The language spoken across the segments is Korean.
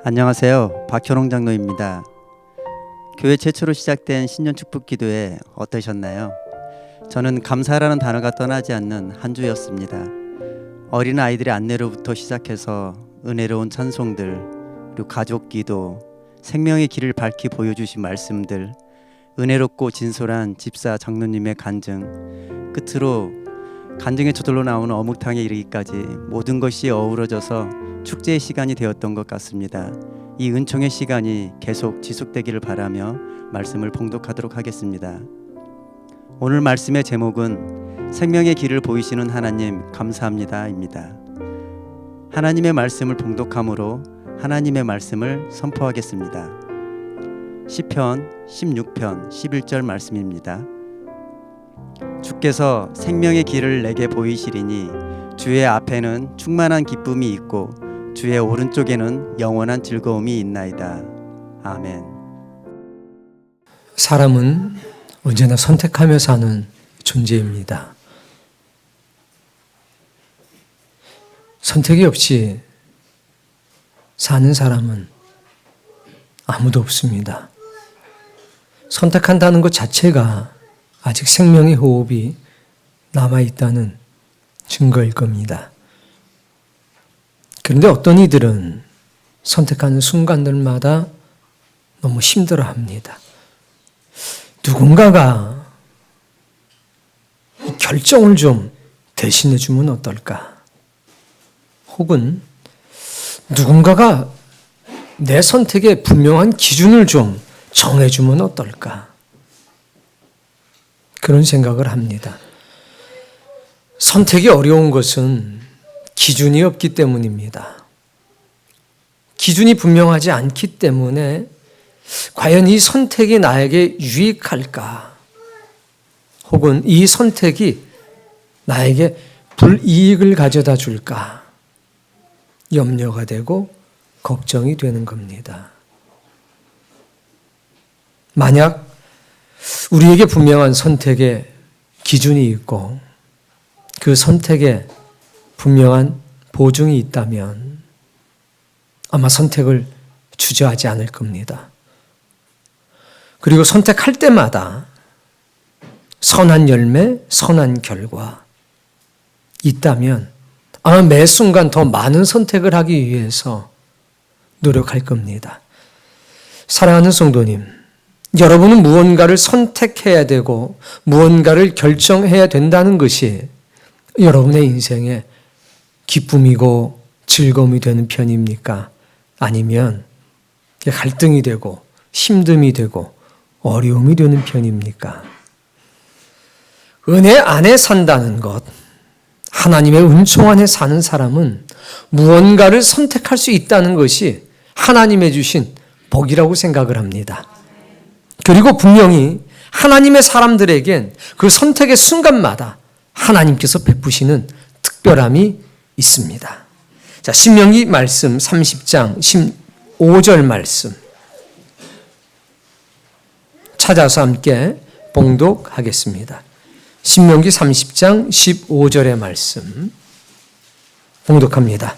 안녕하세요. 박현홍 장로입니다. 교회 최초로 시작된 신년 축복 기도회 어떠셨나요? 저는 감사라는 단어가 떠나지 않는 한 주였습니다. 어린 아이들의 안내로부터 시작해서 은혜로운 찬송들, 그리고 가족 기도, 생명의 길을 밝히 보여주신 말씀들, 은혜롭고 진솔한 집사 장로님의 간증, 끝으로 간증의 저절로 나오는 어묵탕에 이르기까지 모든 것이 어우러져서 축제의 시간이 되었던 것 같습니다. 이 은총의 시간이 계속 지속되기를 바라며 말씀을 봉독하도록 하겠습니다. 오늘 말씀의 제목은 생명의 길을 보이시는 하나님 감사합니다입니다. 하나님의 말씀을 봉독함으로 하나님의 말씀을 선포하겠습니다. 시편 16편 11절 말씀입니다. 주께서 생명의 길을 내게 보이시리니 주의 앞에는 충만한 기쁨이 있고 주의 오른쪽에는 영원한 즐거움이 있나이다. 아멘. 사람은 언제나 선택하며 사는 존재입니다. 선택이 없이 사는 사람은 아무도 없습니다. 선택한다는 것 자체가 아직 생명의 호흡이 남아있다는 증거일 겁니다. 그런데 어떤 이들은 선택하는 순간들마다 너무 힘들어합니다. 누군가가 결정을 좀 대신해 주면 어떨까? 혹은 누군가가 내 선택에 분명한 기준을 좀 정해주면 어떨까? 그런 생각을 합니다. 선택이 어려운 것은 기준이 없기 때문입니다. 기준이 분명하지 않기 때문에 과연 이 선택이 나에게 유익할까? 혹은 이 선택이 나에게 불이익을 가져다 줄까? 염려가 되고 걱정이 되는 겁니다. 만약 우리에게 분명한 선택의 기준이 있고 그 선택에 분명한 보증이 있다면 아마 선택을 주저하지 않을 겁니다. 그리고 선택할 때마다 선한 열매, 선한 결과 있다면 아마 매 순간 더 많은 선택을 하기 위해서 노력할 겁니다. 사랑하는 성도님, 여러분은 무언가를 선택해야 되고 무언가를 결정해야 된다는 것이 여러분의 인생에 기쁨이고 즐거움이 되는 편입니까? 아니면 갈등이 되고 힘듦이 되고 어려움이 되는 편입니까? 은혜 안에 산다는 것, 하나님의 은총 안에 사는 사람은 무언가를 선택할 수 있다는 것이 하나님의 주신 복이라고 생각을 합니다. 그리고 분명히 하나님의 사람들에겐 그 선택의 순간마다 하나님께서 베푸시는 특별함이 있습니다. 자, 신명기 말씀 30장 15절 말씀 찾아서 함께 봉독하겠습니다. 신명기 30장 15절의 말씀 봉독합니다.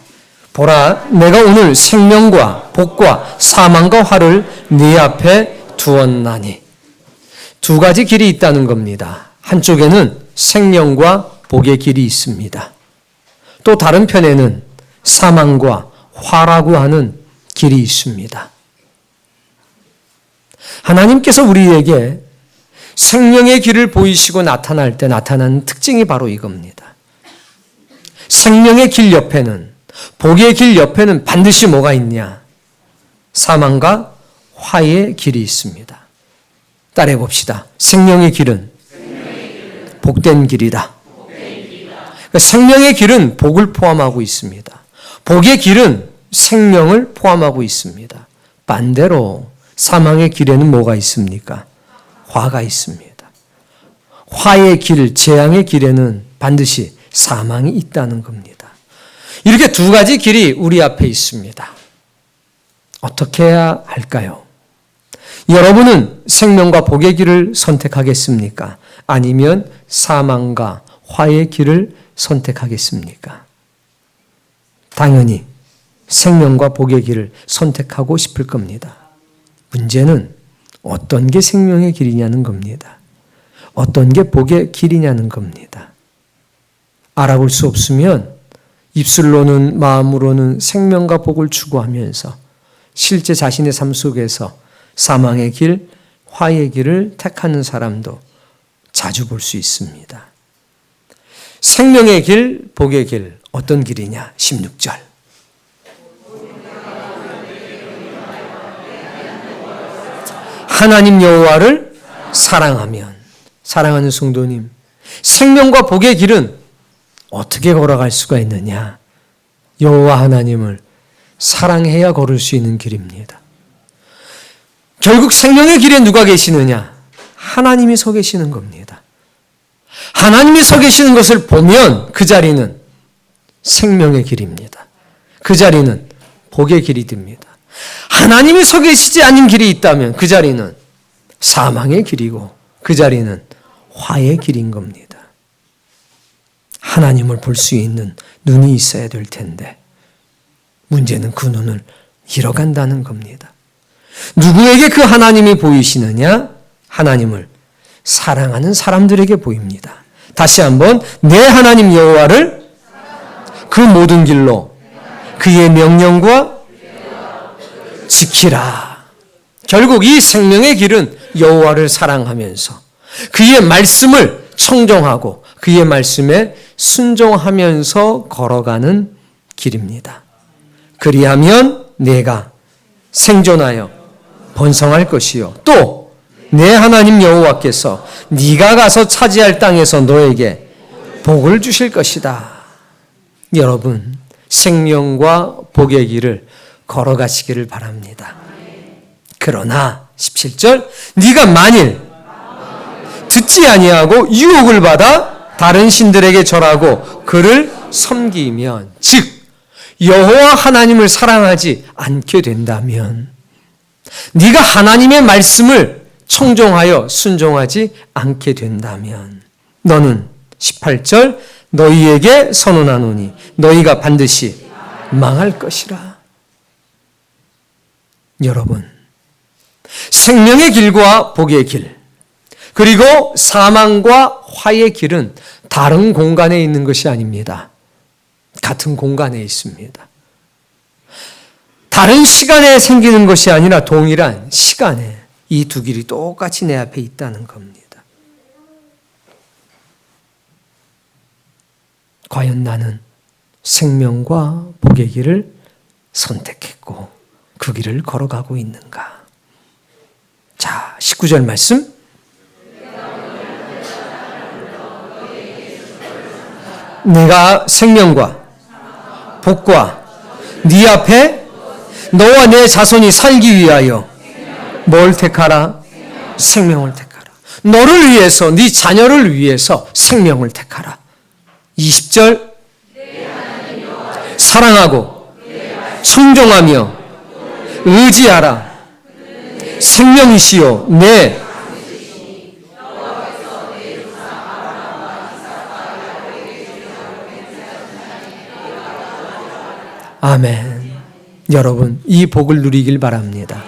보라, 내가 오늘 생명과 복과 사망과 화를 네 앞에 두었나니. 두 가지 길이 있다는 겁니다. 한쪽에는 생명과 복의 길이 있습니다. 또 다른 편에는 사망과 화라고 하는 길이 있습니다. 하나님께서 우리에게 생명의 길을 보이시고 나타날 때 나타나는 특징이 바로 이겁니다. 생명의 길 옆에는, 복의 길 옆에는 반드시 뭐가 있냐? 사망과 화의 길이 있습니다. 따라해 봅시다. 생명의 길은 복된 길이다. 생명의 길은 복을 포함하고 있습니다. 복의 길은 생명을 포함하고 있습니다. 반대로 사망의 길에는 뭐가 있습니까? 화가 있습니다. 화의 길, 재앙의 길에는 반드시 사망이 있다는 겁니다. 이렇게 두 가지 길이 우리 앞에 있습니다. 어떻게 해야 할까요? 여러분은 생명과 복의 길을 선택하겠습니까? 아니면 사망과 화의 길을 선택하겠습니까? 당연히 생명과 복의 길을 선택하고 싶을 겁니다. 문제는 어떤 게 생명의 길이냐는 겁니다. 어떤 게 복의 길이냐는 겁니다. 알아볼 수 없으면 입술로는 마음으로는 생명과 복을 추구하면서 실제 자신의 삶 속에서 사망의 길, 화의 길을 택하는 사람도 자주 볼 수 있습니다. 생명의 길, 복의 길, 어떤 길이냐? 16절. 하나님 여호와를 사랑하면, 사랑하는 성도님, 생명과 복의 길은 어떻게 걸어갈 수가 있느냐? 여호와 하나님을 사랑해야 걸을 수 있는 길입니다. 결국 생명의 길에 누가 계시느냐? 하나님이 서 계시는 겁니다. 하나님이 서 계시는 것을 보면 그 자리는 생명의 길입니다. 그 자리는 복의 길이 됩니다. 하나님이 서 계시지 않은 길이 있다면 그 자리는 사망의 길이고 그 자리는 화의 길인 겁니다. 하나님을 볼 수 있는 눈이 있어야 될 텐데 문제는 그 눈을 잃어간다는 겁니다. 누구에게 그 하나님이 보이시느냐? 하나님을 사랑하는 사람들에게 보입니다. 다시 한번 내 하나님 여호와를 그 모든 길로 그의 명령과 지키라. 결국 이 생명의 길은 여호와를 사랑하면서 그의 말씀을 청정하고 그의 말씀에 순종하면서 걸어가는 길입니다. 그리하면 내가 생존하여 번성할 것이요 또 내 하나님 여호와께서 네가 가서 차지할 땅에서 너에게 복을 주실 것이다. 여러분, 생명과 복의 길을 걸어가시기를 바랍니다. 그러나 17절 네가 만일 듣지 아니하고 유혹을 받아 다른 신들에게 절하고 그를 섬기면, 즉 여호와 하나님을 사랑하지 않게 된다면, 네가 하나님의 말씀을 청종하여 순종하지 않게 된다면 너는 18절 너희에게 선언하노니 너희가 반드시 망할 것이라. 여러분, 생명의 길과 복의 길, 그리고 사망과 화의 길은 다른 공간에 있는 것이 아닙니다. 같은 공간에 있습니다. 다른 시간에 생기는 것이 아니라 동일한 시간에 이 두 길이 똑같이 내 앞에 있다는 겁니다. 과연 나는 생명과 복의 길을 선택했고 그 길을 걸어가고 있는가? 자, 19절 말씀. 내가 생명과 복과 네 앞에 너와 내 자손이 살기 위하여 뭘 택하라? 생명을 택하라. 너를 위해서, 네 자녀를 위해서 생명을 택하라. 20절 사랑하고 순종하며 의지하라. 생명이시요 내 아멘. 여러분, 이 복을 누리길 바랍니다.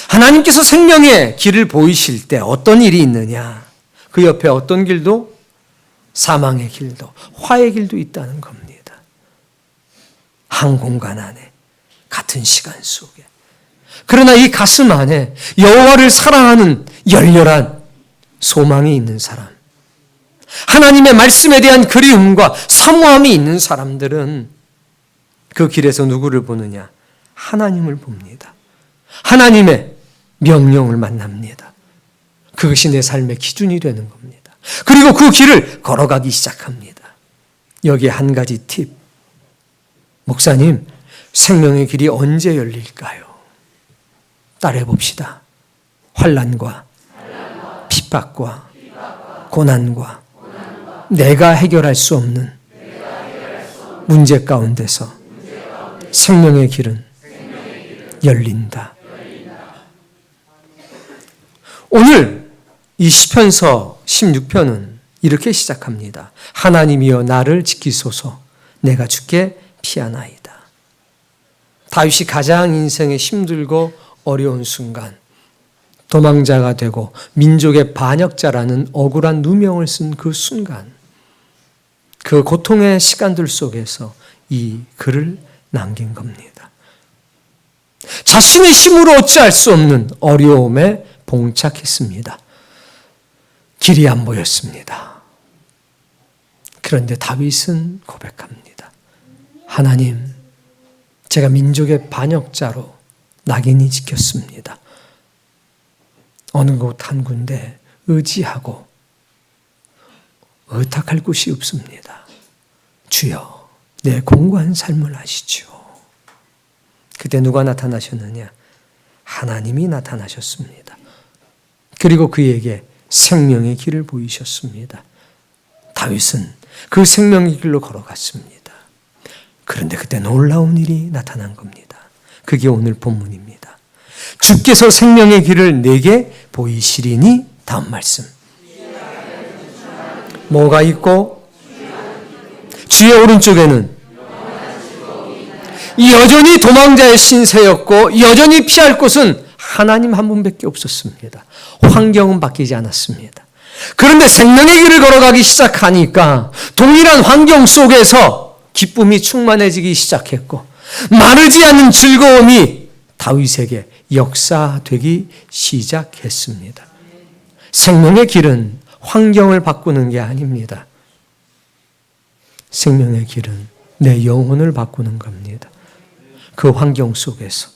하나님께서 생명의 길을 보이실 때 어떤 일이 있느냐? 그 옆에 어떤 길도, 사망의 길도 화의 길도 있다는 겁니다. 한 공간 안에, 같은 시간 속에. 그러나 이 가슴 안에 여호와를 사랑하는 열렬한 소망이 있는 사람, 하나님의 말씀에 대한 그리움과 사모함이 있는 사람들은 그 길에서 누구를 보느냐? 하나님을 봅니다. 하나님의 명령을 만납니다. 그것이 내 삶의 기준이 되는 겁니다. 그리고 그 길을 걸어가기 시작합니다. 여기에 한 가지 팁. 목사님, 생명의 길이 언제 열릴까요? 따라해 봅시다. 환난과 핍박과 고난과 내가 해결할 수 없는 문제 가운데서 생명의 길은 열린다. 오늘 이 시편서 16편은 이렇게 시작합니다. 하나님이여 나를 지키소서, 내가 주께 피하나이다. 다윗이 가장 인생에 힘들고 어려운 순간, 도망자가 되고 민족의 반역자라는 억울한 누명을 쓴 그 순간, 그 고통의 시간들 속에서 이 글을 남긴 겁니다. 자신의 힘으로 어찌할 수 없는 어려움에 봉착했습니다. 길이 안 보였습니다. 그런데 다윗은 고백합니다. 하나님, 제가 민족의 반역자로 낙인이 찍혔습니다. 어느 곳 한 군데 의지하고 의탁할 곳이 없습니다. 주여, 내 공고한 삶을 하시죠. 그때 누가 나타나셨느냐? 하나님이 나타나셨습니다. 그리고 그에게 생명의 길을 보이셨습니다. 다윗은 그 생명의 길로 걸어갔습니다. 그런데 그때 놀라운 일이 나타난 겁니다. 그게 오늘 본문입니다. 주께서 생명의 길을 내게 보이시리니, 다음 말씀. 뭐가 있고 주의 오른쪽에는 여전히 도망자의 신세였고 여전히 피할 곳은 하나님 한 분밖에 없었습니다. 환경은 바뀌지 않았습니다. 그런데 생명의 길을 걸어가기 시작하니까 동일한 환경 속에서 기쁨이 충만해지기 시작했고 마르지 않는 즐거움이 다윗에게 역사되기 시작했습니다. 생명의 길은 환경을 바꾸는 게 아닙니다. 생명의 길은 내 영혼을 바꾸는 겁니다. 그 환경 속에서,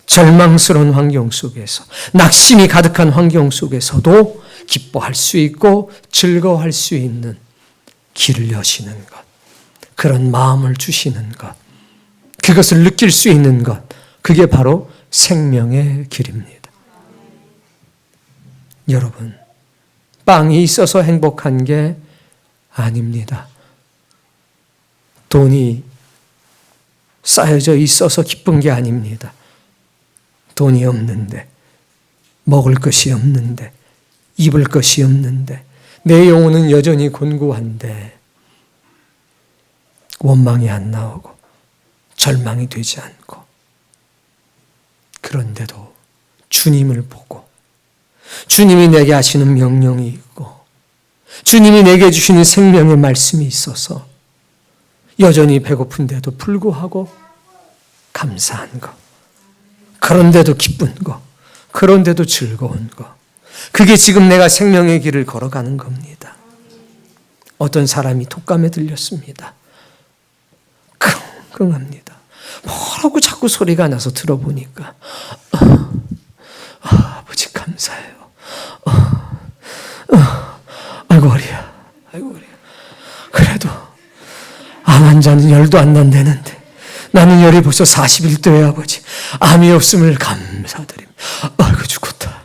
절망스러운 환경 속에서, 낙심이 가득한 환경 속에서도 기뻐할 수 있고 즐거워할 수 있는 길을 여시는 것, 그런 마음을 주시는 것, 그것을 느낄 수 있는 것, 그게 바로 생명의 길입니다. 여러분, 빵이 있어서 행복한 게 아닙니다. 돈이 쌓여져 있어서 기쁜 게 아닙니다. 돈이 없는데, 먹을 것이 없는데, 입을 것이 없는데, 내 영혼은 여전히 곤고한데 원망이 안 나오고 절망이 되지 않고, 그런데도 주님을 보고 주님이 내게 하시는 명령이 있고 주님이 내게 주시는 생명의 말씀이 있어서 여전히 배고픈데도 불구하고 감사한 것, 그런데도 기쁜 것, 그런데도 즐거운 것, 그게 지금 내가 생명의 길을 걸어가는 겁니다. 어떤 사람이 독감에 들렸습니다. 끙끙합니다. 뭐라고 자꾸 소리가 나서 들어보니까 아버지 감사해요. 아이고 허리야, 아이고 허리야. 그래도 암 환자는 열도 안 난다는데 나는 열이 벌써 41도에 아버지 암이 없음을 감사드립니다. 아이고 죽겠다.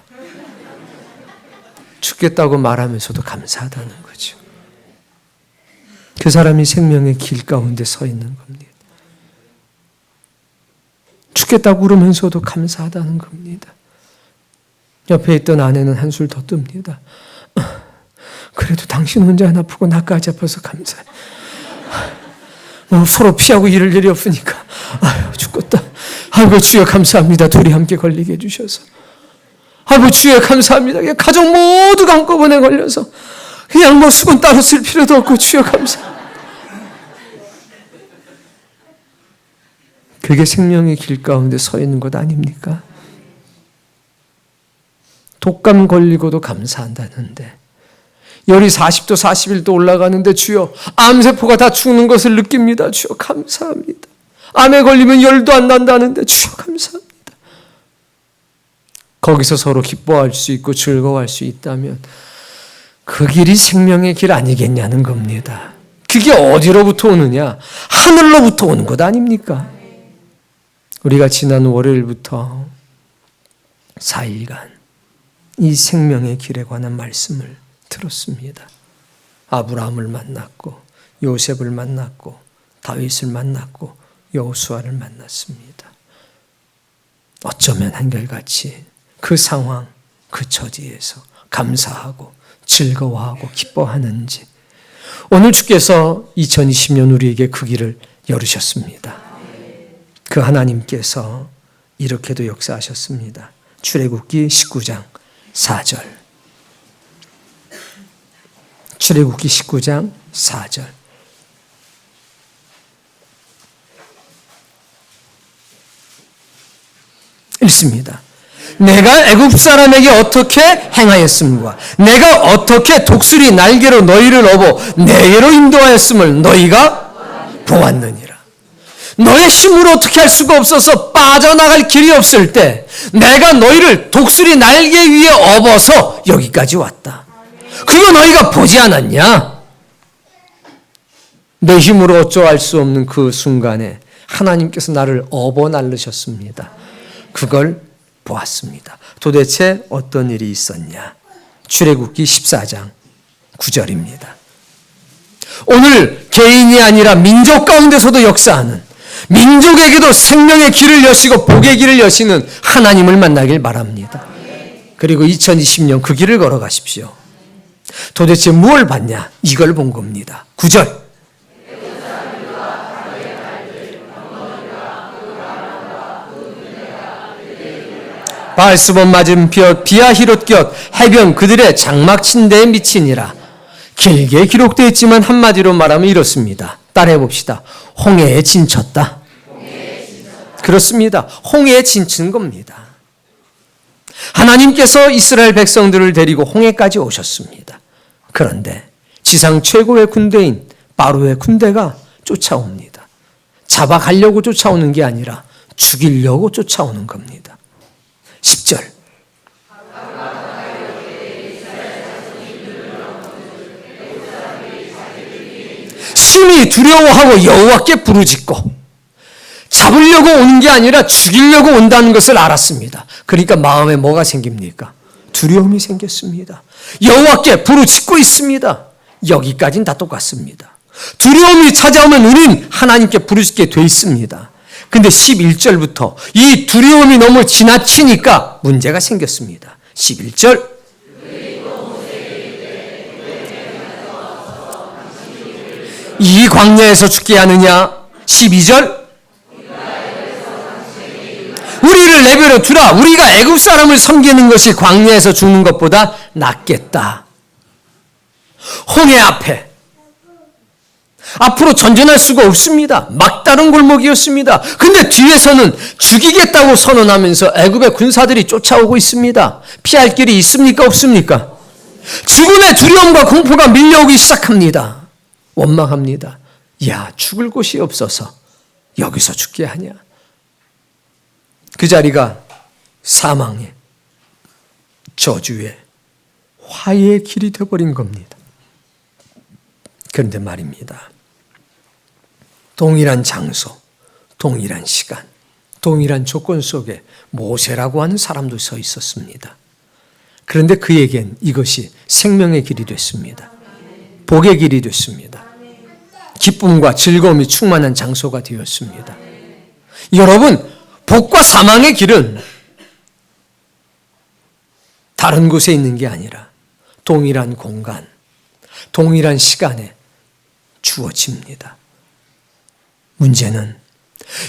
죽겠다고 말하면서도 감사하다는 거죠. 그 사람이 생명의 길 가운데 서 있는 겁니다. 죽겠다고 그러면서도 감사하다는 겁니다. 옆에 있던 아내는 한술 더 뜹니다. 그래도 당신 혼자 안 아프고 나까지 아파서 감사해. 서로 피하고 이럴 일이 없으니까 아유 죽겠다. 아이고 주여 감사합니다. 둘이 함께 걸리게 해주셔서. 아이고 주여 감사합니다. 가족 모두가 한꺼번에 걸려서 그냥 뭐 수건 따로 쓸 필요도 없고 주여 감사합니다. 그게 생명의 길 가운데 서 있는 것 아닙니까? 독감 걸리고도 감사한다는데 열이 40도 41도 올라가는데 주여 암세포가 다 죽는 것을 느낍니다. 주여 감사합니다. 암에 걸리면 열도 안 난다는데 주여 감사합니다. 거기서 서로 기뻐할 수 있고 즐거워할 수 있다면 그 길이 생명의 길 아니겠냐는 겁니다. 그게 어디로부터 오느냐? 하늘로부터 오는 것 아닙니까? 우리가 지난 월요일부터 4일간 이 생명의 길에 관한 말씀을 들었습니다. 아브라함을 만났고 요셉을 만났고 다윗을 만났고 여호수아를 만났습니다. 어쩌면 한결같이 그 상황, 그 처지에서 감사하고 즐거워하고 기뻐하는지 오늘 주께서 2020년 우리에게 그 길을 열으셨습니다. 그 하나님께서 이렇게도 역사하셨습니다. 출애굽기 19장 4절. 출애굽기 19장 4절. 읽습니다. 내가 애굽 사람에게 어떻게 행하였음과 내가 어떻게 독수리 날개로 너희를 업어 내게로 인도하였음을 너희가 보았느니라. 너의 힘으로 어떻게 할 수가 없어서 빠져나갈 길이 없을 때 내가 너희를 독수리 날개 위에 업어서 여기까지 왔다. 그거 너희가 보지 않았냐? 내 힘으로 어쩌할 수 없는 그 순간에 하나님께서 나를 업어 날르셨습니다. 그걸 보았습니다. 도대체 어떤 일이 있었냐? 출애굽기 14장 9절입니다. 오늘 개인이 아니라 민족 가운데서도 역사하는, 민족에게도 생명의 길을 여시고 복의 길을 여시는 하나님을 만나길 바랍니다. 그리고 2020년 그 길을 걸어가십시오. 도대체 무엇을 봤냐? 이걸 본 겁니다. 9절. 바알스본 맞은편 비아히롯곁 해변 그들의 장막 침대에 미치니라. 길게 기록되어 있지만 한마디로 말하면 이렇습니다. 따라해 봅시다. 홍해에 진쳤다. 그렇습니다. 홍해에 진친 겁니다. 하나님께서 이스라엘 백성들을 데리고 홍해까지 오셨습니다. 그런데 지상 최고의 군대인 바로의 군대가 쫓아옵니다. 잡아가려고 쫓아오는 게 아니라 죽이려고 쫓아오는 겁니다. 10절. 심히 두려워하고 여호와께 부르짖고, 잡으려고 오는 게 아니라 죽이려고 온다는 것을 알았습니다. 그러니까 마음에 뭐가 생깁니까? 두려움이 생겼습니다. 여호와께 부르짖고 있습니다. 여기까지는 다 똑같습니다. 두려움이 찾아오면 우린 하나님께 부르짖게 돼 있습니다. 근데 11절부터 이 두려움이 너무 지나치니까 문제가 생겼습니다. 11절. 이 광야에서 죽게 하느냐? 12절. 우리를 내버려 두라. 우리가 애굽 사람을 섬기는 것이 광야에서 죽는 것보다 낫겠다. 홍해 앞에 앞으로 전진할 수가 없습니다. 막다른 골목이었습니다. 근데 뒤에서는 죽이겠다고 선언하면서 애굽의 군사들이 쫓아오고 있습니다. 피할 길이 있습니까? 없습니까? 죽음의 두려움과 공포가 밀려오기 시작합니다. 원망합니다. 야, 죽을 곳이 없어서 여기서 죽게 하냐? 그 자리가 사망의, 저주의, 화해의 길이 되어버린 겁니다. 그런데 말입니다. 동일한 장소, 동일한 시간, 동일한 조건 속에 모세라고 하는 사람도 서 있었습니다. 그런데 그에겐 이것이 생명의 길이 됐습니다. 복의 길이 됐습니다. 기쁨과 즐거움이 충만한 장소가 되었습니다. 여러분, 복과 사망의 길은 다른 곳에 있는 게 아니라 동일한 공간, 동일한 시간에 주어집니다. 문제는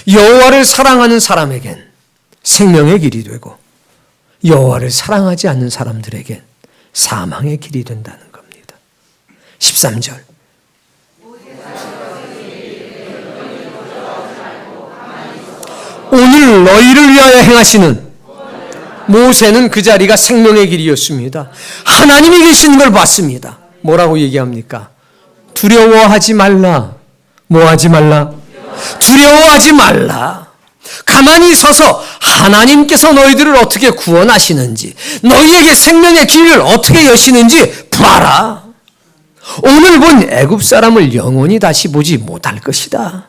여호와를 사랑하는 사람에겐 생명의 길이 되고 여호와를 사랑하지 않는 사람들에겐 사망의 길이 된다는 겁니다. 13절. 오늘 너희를 위하여 행하시는, 모세는 그 자리가 생명의 길이었습니다. 하나님이 계시는 걸 봤습니다. 뭐라고 얘기합니까? 두려워하지 말라. 뭐 하지 말라? 두려워하지 말라. 가만히 서서 하나님께서 너희들을 어떻게 구원하시는지, 너희에게 생명의 길을 어떻게 여시는지 봐라. 오늘 본 애굽 사람을 영원히 다시 보지 못할 것이다.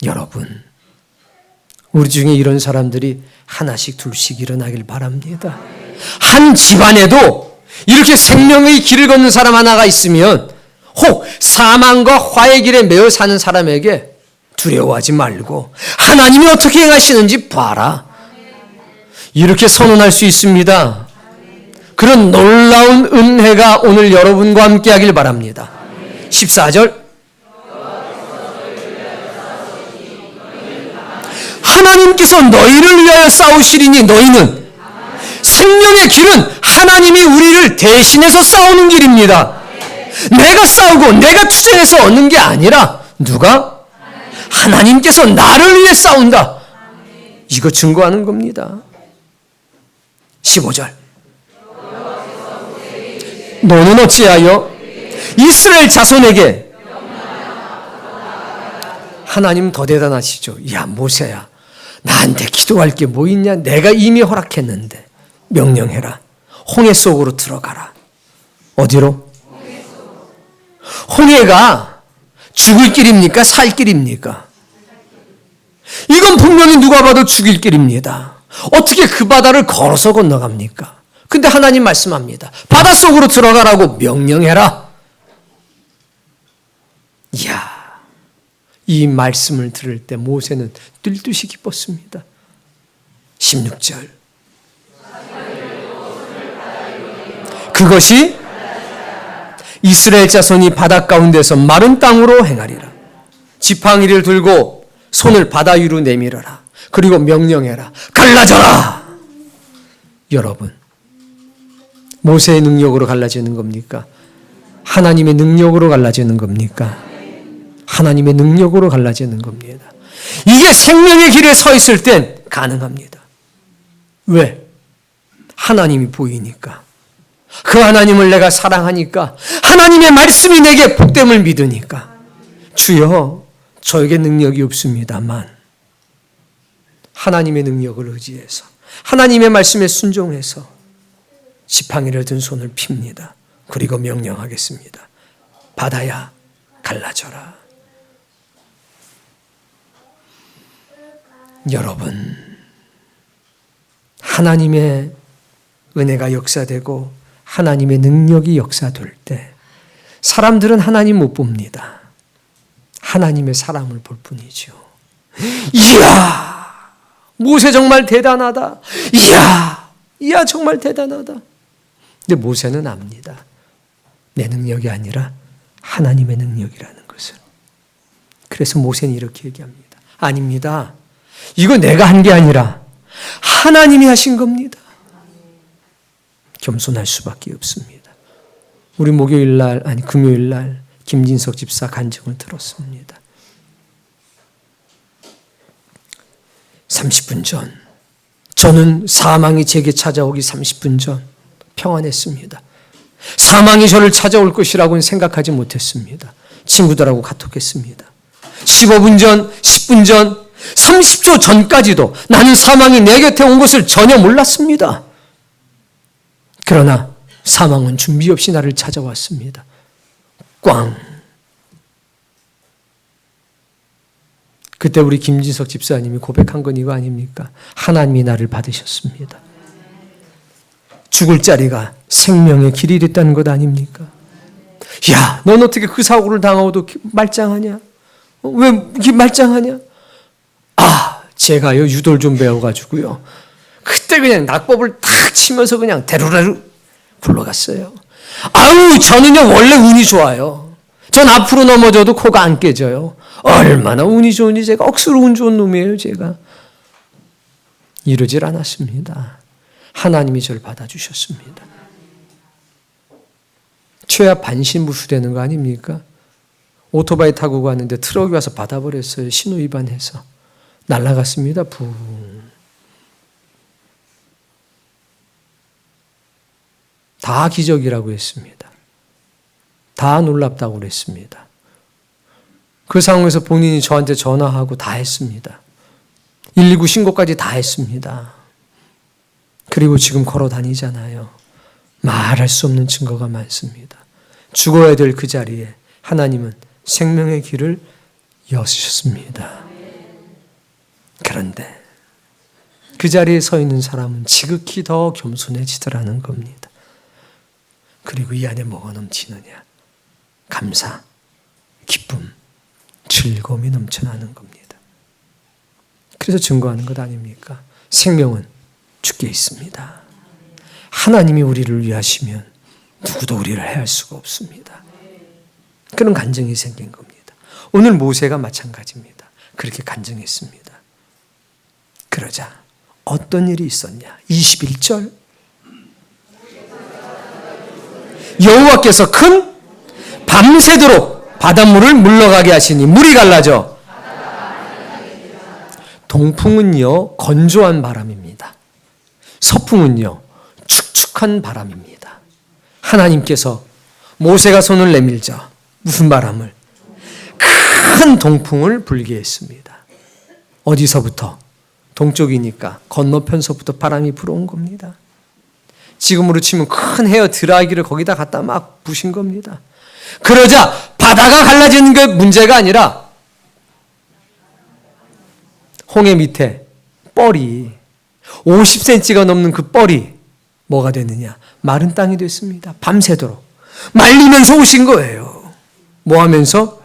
여러분, 우리 중에 이런 사람들이 하나씩 둘씩 일어나길 바랍니다. 한 집안에도 이렇게 생명의 길을 걷는 사람 하나가 있으면 혹 사망과 화의 길에 매여 사는 사람에게 두려워하지 말고 하나님이 어떻게 행하시는지 봐라. 이렇게 선언할 수 있습니다. 그런 놀라운 은혜가 오늘 여러분과 함께 하길 바랍니다. 14절. 하나님께서 너희를 위하여 싸우시리니 너희는 생명의 길은 하나님이 우리를 대신해서 싸우는 길입니다. 내가 싸우고 내가 투쟁해서 얻는 게 아니라 누가? 하나님께서 나를 위해 싸운다. 이거 증거하는 겁니다. 15절. 너는 어찌하여 이스라엘 자손에게, 하나님 더 대단하시죠. 야 모세야, 나한테 기도할 게 뭐 있냐? 내가 이미 허락했는데 명령해라. 홍해 속으로 들어가라. 어디로? 홍해가 죽을 길입니까? 살 길입니까? 이건 분명히 누가 봐도 죽일 길입니다. 어떻게 그 바다를 걸어서 건너갑니까? 근데 하나님 말씀합니다. 바닷속으로 들어가라고 명령해라. 이야, 이 말씀을 들을 때 모세는 뜰듯이 기뻤습니다. 16절. 그것이 이스라엘 자손이 바다 가운데서 마른 땅으로 행하리라. 지팡이를 들고 손을 바다 위로 내밀어라. 그리고 명령해라. 갈라져라. 여러분, 모세의 능력으로 갈라지는 겁니까? 하나님의 능력으로 갈라지는 겁니까? 하나님의 능력으로 갈라지는 겁니다. 이게 생명의 길에 서 있을 땐 가능합니다. 왜? 하나님이 보이니까. 그 하나님을 내가 사랑하니까. 하나님의 말씀이 내게 복됨을 믿으니까. 주여, 저에게 능력이 없습니다만 하나님의 능력을 의지해서 하나님의 말씀에 순종해서 지팡이를 든 손을 핍니다. 그리고 명령하겠습니다. 바다야, 갈라져라. 여러분, 하나님의 은혜가 역사되고 하나님의 능력이 역사될 때 사람들은 하나님 못 봅니다. 하나님의 사람을 볼 뿐이죠. 이야, 모세 정말 대단하다. 이야, 정말 대단하다. 근데 모세는 압니다. 내 능력이 아니라 하나님의 능력이라는 것을. 그래서 모세는 이렇게 얘기합니다. 아닙니다. 이거 내가 한 게 아니라 하나님이 하신 겁니다. 겸손할 수밖에 없습니다. 우리 금요일 날 김진석 집사 간증을 들었습니다. 30분 전, 저는 사망이 제게 찾아오기 30분 전 평안했습니다. 사망이 저를 찾아올 것이라고는 생각하지 못했습니다. 친구들하고 카톡했습니다. 15분 전, 10분 전, 30초 전까지도 나는 사망이 내 곁에 온 것을 전혀 몰랐습니다. 그러나 사망은 준비 없이 나를 찾아왔습니다. 꽝. 그때 우리 김진석 집사님이 고백한 건 이거 아닙니까? 하나님이 나를 받으셨습니다. 죽을 자리가 생명의 길이 됐다는 것 아닙니까? 야, 넌 어떻게 그 사고를 당하고도 말짱하냐? 왜 이렇게 말짱하냐? 제가요 유도를 좀 배워가지고요. 그때 그냥 낙법을 탁 치면서 그냥 대루라루 굴러갔어요. 저는요 원래 운이 좋아요. 전 앞으로 넘어져도 코가 안 깨져요. 얼마나 운이 좋은지 제가 억수로 운 좋은 놈이에요, 제가. 이러질 않았습니다. 하나님이 저를 받아주셨습니다. 최악 반신무수되는 거 아닙니까? 오토바이 타고 가는데 트럭이 와서 받아버렸어요. 신호 위반해서. 날아갔습니다. 붕. 다 기적이라고 했습니다. 다 놀랍다고 그랬습니다. 그 상황에서 본인이 저한테 전화하고 다 했습니다. 119 신고까지 다 했습니다. 그리고 지금 걸어 다니잖아요. 말할 수 없는 증거가 많습니다. 죽어야 될 그 자리에 하나님은 생명의 길을 여시셨습니다. 그런데 그 자리에 서 있는 사람은 지극히 더 겸손해지더라는 겁니다. 그리고 이 안에 뭐가 넘치느냐? 감사, 기쁨, 즐거움이 넘쳐나는 겁니다. 그래서 증거하는 것 아닙니까? 생명은 주께 있습니다. 하나님이 우리를 위하시면 누구도 우리를 해할 수가 없습니다. 그런 간증이 생긴 겁니다. 오늘 모세가 마찬가지입니다. 그렇게 간증했습니다. 그러자 어떤 일이 있었냐? 21절. 여호와께서 큰 밤새도록 바닷물을 물러가게 하시니 물이 갈라져. 동풍은요, 건조한 바람입니다. 서풍은요, 축축한 바람입니다. 하나님께서 모세가 손을 내밀자 무슨 바람을? 큰 동풍을 불게 했습니다. 어디서부터? 동쪽이니까 건너편서부터 바람이 불어온 겁니다. 지금으로 치면 큰 헤어 드라이기를 거기다 갖다 막 부신 겁니다. 그러자 바다가 갈라지는 게 문제가 아니라 홍해 밑에 뻘이 50cm가 넘는 그 뻘이 뭐가 됐느냐? 마른 땅이 됐습니다. 밤새도록 말리면서 오신 거예요. 뭐 하면서?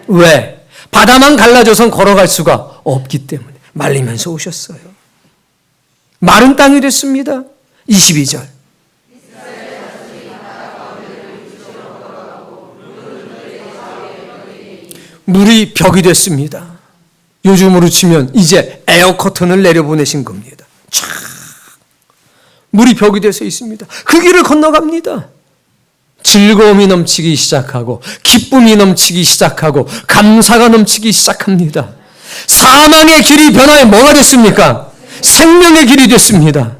왜? 바다만 갈라져선 걸어갈 수가 없기 때문에 말리면서 오셨어요. 마른 땅이 됐습니다. 22절. 물이 벽이 됐습니다. 요즘으로 치면 이제 에어 커튼을 내려보내신 겁니다. 쫙 물이 벽이 돼서 있습니다. 그 길을 건너갑니다. 즐거움이 넘치기 시작하고 기쁨이 넘치기 시작하고 감사가 넘치기 시작합니다. 사망의 길이 변화해 뭐가 됐습니까? 생명의 길이 됐습니다.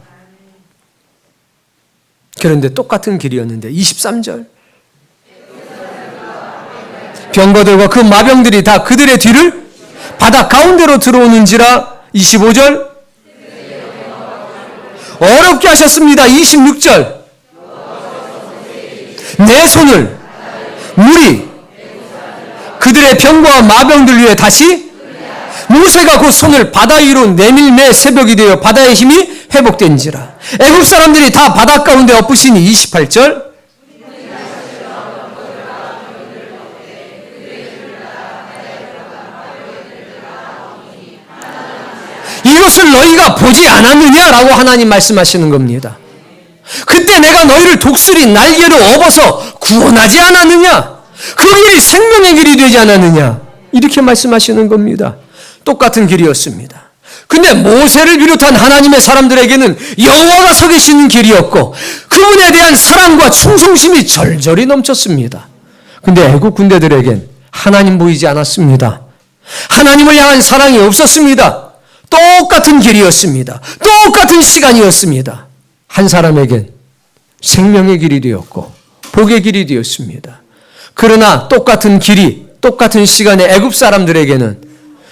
그런데 똑같은 길이었는데 23절. 병거들과 그 마병들이 다 그들의 뒤를 바다 가운데로 들어오는지라. 25절. 어렵게 하셨습니다. 26절. 내 손을 물이 그들의 병거와 마병들 위에 다시 모세가 그 손을 바다 위로 내밀매 새벽이 되어 바다의 힘이 회복된지라. 애국 사람들이 다 바다 가운데 엎으시니. 28절. 이것을 너희가 보지 않았느냐라고 하나님 말씀하시는 겁니다. 그때 내가 너희를 독수리 날개로 업어서 구원하지 않았느냐? 그 길이 생명의 길이 되지 않았느냐? 이렇게 말씀하시는 겁니다. 똑같은 길이었습니다. 근데 모세를 비롯한 하나님의 사람들에게는 여호와가 서 계시는 길이었고 그분에 대한 사랑과 충성심이 절절히 넘쳤습니다. 근데 애국 군대들에겐 하나님 보이지 않았습니다. 하나님을 향한 사랑이 없었습니다. 똑같은 길이었습니다. 똑같은 시간이었습니다. 한 사람에겐 생명의 길이 되었고 복의 길이 되었습니다. 그러나 똑같은 길이, 똑같은 시간에 애굽 사람들에게는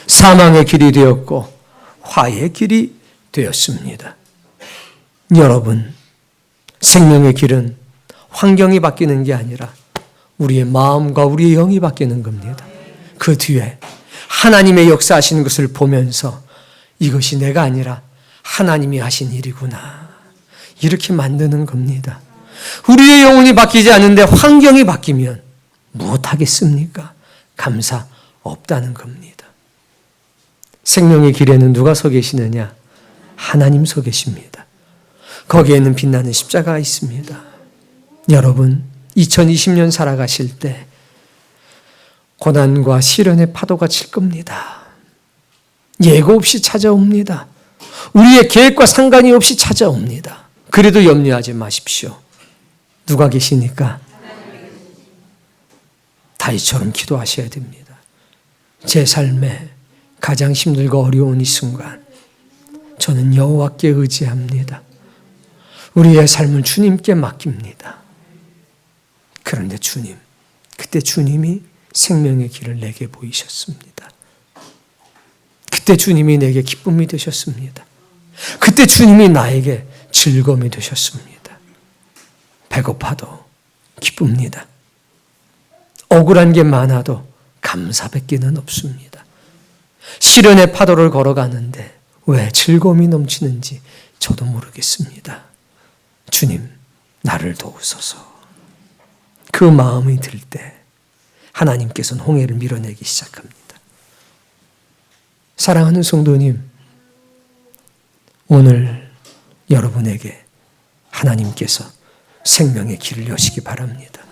사망의 길이 되었고 화의 길이 되었습니다. 여러분, 생명의 길은 환경이 바뀌는 게 아니라 우리의 마음과 우리의 영이 바뀌는 겁니다. 그 뒤에 하나님의 역사하시는 것을 보면서 이것이 내가 아니라 하나님이 하신 일이구나, 이렇게 만드는 겁니다. 우리의 영혼이 바뀌지 않는데 환경이 바뀌면 무엇하겠습니까? 감사 없다는 겁니다. 생명의 길에는 누가 서 계시느냐? 하나님 서 계십니다. 거기에는 빛나는 십자가가 있습니다. 여러분, 2020년 살아가실 때 고난과 시련의 파도가 칠 겁니다. 예고 없이 찾아옵니다. 우리의 계획과 상관이 없이 찾아옵니다. 그래도 염려하지 마십시오. 누가 계시니까? 다윗처럼 기도하셔야 됩니다. 제 삶에 가장 힘들고 어려운 이 순간 저는 여호와께 의지합니다. 우리의 삶을 주님께 맡깁니다. 그런데 주님, 그때 주님이 생명의 길을 내게 보이셨습니다. 그때 주님이 내게 기쁨이 되셨습니다. 그때 주님이 나에게 즐거움이 되셨습니다. 배고파도 기쁩니다. 억울한 게 많아도 감사밖에는 없습니다. 시련의 파도를 걸어가는데 왜 즐거움이 넘치는지 저도 모르겠습니다. 주님, 나를 도우소서. 그 마음이 들 때 하나님께서는 홍해를 밀어내기 시작합니다. 사랑하는 성도님, 오늘 여러분에게 하나님께서 생명의 길을 여시기 바랍니다.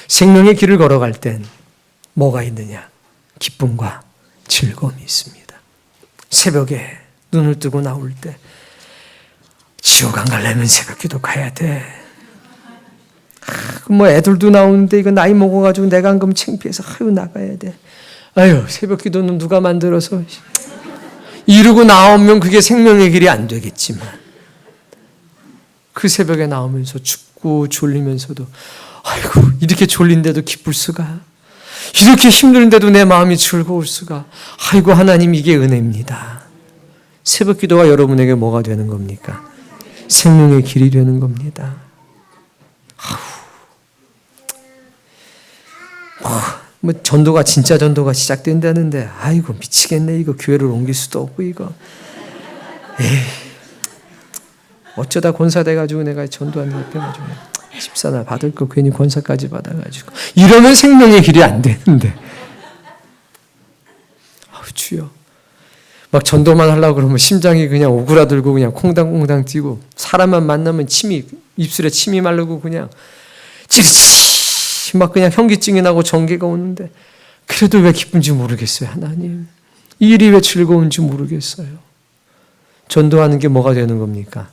생명의 길을 걸어갈 땐 뭐가 있느냐? 기쁨과 즐거움이 있습니다. 새벽에 눈을 뜨고 나올 때 지옥 안 가려면 새벽기도 가야 돼. 뭐 애들도 나오는데 이거 나이 먹어가지고 내가 안 가면 창피해서 나가야 돼. 새벽기도는 누가 만들어서 이러고 나오면 그게 생명의 길이 안 되겠지만 그 새벽에 나오면서 춥고 졸리면서도 이렇게 졸린데도 기쁠 수가, 이렇게 힘든데도 내 마음이 즐거울 수가. 하나님, 이게 은혜입니다. 새벽기도가 여러분에게 뭐가 되는 겁니까? 생명의 길이 되는 겁니다. 뭐 전도가, 진짜 전도가 시작된다는데 미치겠네. 이거 교회를 옮길 수도 없고 이거. 어쩌다 권사 돼가지고 내가 전도하는 옆에 가지고 집사나 받을 거 괜히 권사까지 받아가지고 이러면 생명의 길이 안 되는데. 주여. 막 전도만 하려고 그러면 심장이 그냥 오그라들고 그냥 콩당콩당 뛰고, 사람만 만나면 입술에 침이 마르고 그냥 막 그냥 현기증이 나고 전개가 오는데, 그래도 왜 기쁜지 모르겠어요. 하나님, 이 일이 왜 즐거운지 모르겠어요. 전도하는 게 뭐가 되는 겁니까?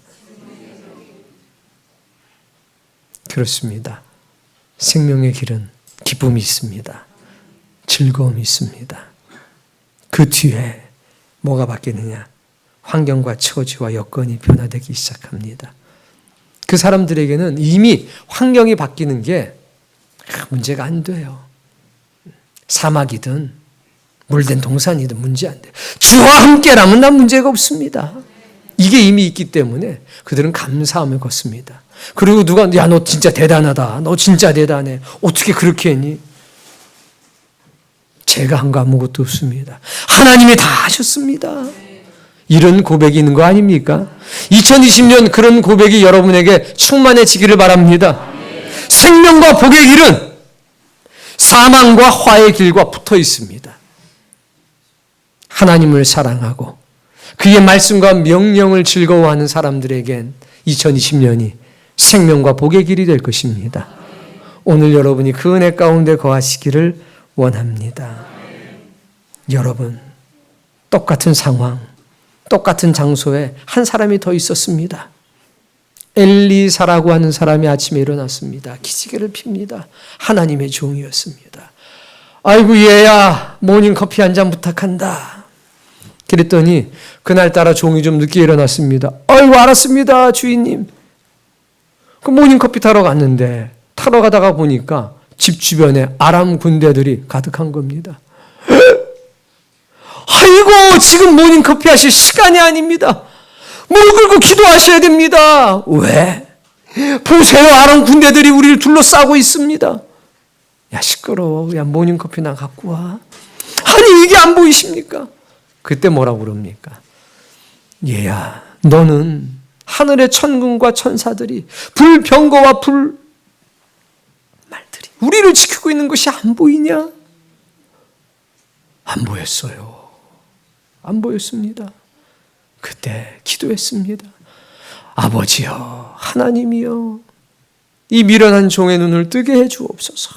그렇습니다. 생명의 길은 기쁨이 있습니다. 즐거움이 있습니다. 그 뒤에 뭐가 바뀌느냐? 환경과 처지와 여건이 변화되기 시작합니다. 그 사람들에게는 이미 환경이 바뀌는 게 문제가 안 돼요. 사막이든 물된 동산이든 문제 안 돼요. 주와 함께라면 난 문제가 없습니다. 이게 이미 있기 때문에 그들은 감사함을 걷습니다. 그리고 누가 너 진짜 대단하다. 너 진짜 대단해. 어떻게 그렇게 했니? 제가 한 거 아무것도 없습니다. 하나님이 다 하셨습니다. 이런 고백이 있는 거 아닙니까? 2020년 그런 고백이 여러분에게 충만해지기를 바랍니다. 생명과 복의 길은 사망과 화의 길과 붙어 있습니다. 하나님을 사랑하고 그의 말씀과 명령을 즐거워하는 사람들에겐 2020년이 생명과 복의 길이 될 것입니다. 오늘 여러분이 그 은혜 가운데 거하시기를 원합니다. 여러분, 똑같은 상황, 똑같은 장소에 한 사람이 더 있었습니다. 엘리사라고 하는 사람이 아침에 일어났습니다. 기지개를 핍니다. 하나님의 종이었습니다. 아이고 얘야, 모닝커피 한 잔 부탁한다. 그랬더니 그날따라 종이 좀 늦게 일어났습니다. 아이고 알았습니다 주인님. 그 모닝커피 타러 갔는데 타러 가다가 보니까 집 주변에 아람 군대들이 가득한 겁니다. 아이고 지금 모닝커피 하실 시간이 아닙니다. 무릎 꿇고 기도하셔야 됩니다. 왜? 보세요, 아람 군대들이 우리를 둘러싸고 있습니다. 야 시끄러워. 야 모닝커피나 갖고 와. 아니 이게 안 보이십니까? 그때 뭐라고 그럽니까? 얘야 너는 하늘의 천군과 천사들이 불병거와 불말들이 우리를 지키고 있는 것이 안 보이냐? 안 보였어요. 안 보였습니다. 그때 기도했습니다. 아버지여, 하나님이여, 이 미련한 종의 눈을 뜨게 해 주옵소서.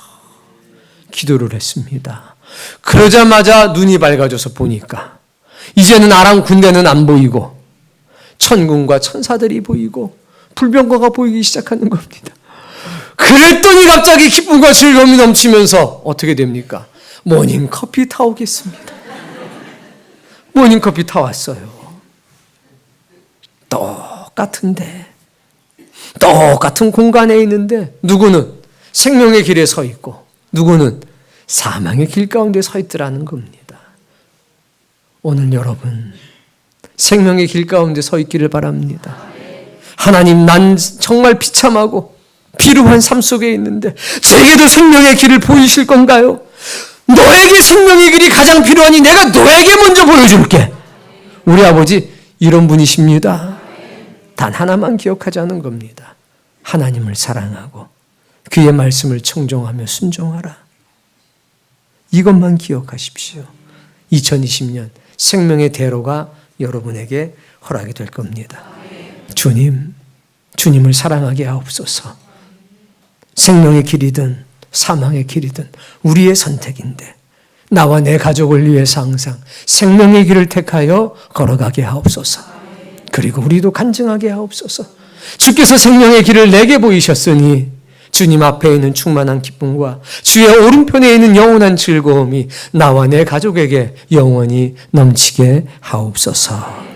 기도를 했습니다. 그러자마자 눈이 밝아져서 보니까 이제는 아람 군대는 안 보이고 천군과 천사들이 보이고 불병거가 보이기 시작하는 겁니다. 그랬더니 갑자기 기쁨과 즐거움이 넘치면서 어떻게 됩니까? 모닝커피 타오겠습니다. 모닝커피 타왔어요. 똑같은데, 똑같은 공간에 있는데 누구는 생명의 길에 서 있고 누구는 사망의 길 가운데 서 있더라는 겁니다. 오늘 여러분 생명의 길 가운데 서 있기를 바랍니다. 하나님, 난 정말 비참하고 비루한 삶 속에 있는데 제게도 생명의 길을 보이실 건가요? 너에게 생명의 길이 가장 필요하니 내가 너에게 먼저 보여줄게. 우리 아버지 이런 분이십니다. 단 하나만 기억하자는 겁니다. 하나님을 사랑하고 그의 말씀을 청종하며 순종하라. 이것만 기억하십시오. 2020년 생명의 대로가 여러분에게 허락이 될 겁니다. 주님을 사랑하게 하옵소서. 생명의 길이든 사망의 길이든 우리의 선택인데 나와 내 가족을 위해서 항상 생명의 길을 택하여 걸어가게 하옵소서. 그리고 우리도 간증하게 하옵소서. 주께서 생명의 길을 내게 보이셨으니 주님 앞에 있는 충만한 기쁨과 주의 오른편에 있는 영원한 즐거움이 나와 내 가족에게 영원히 넘치게 하옵소서.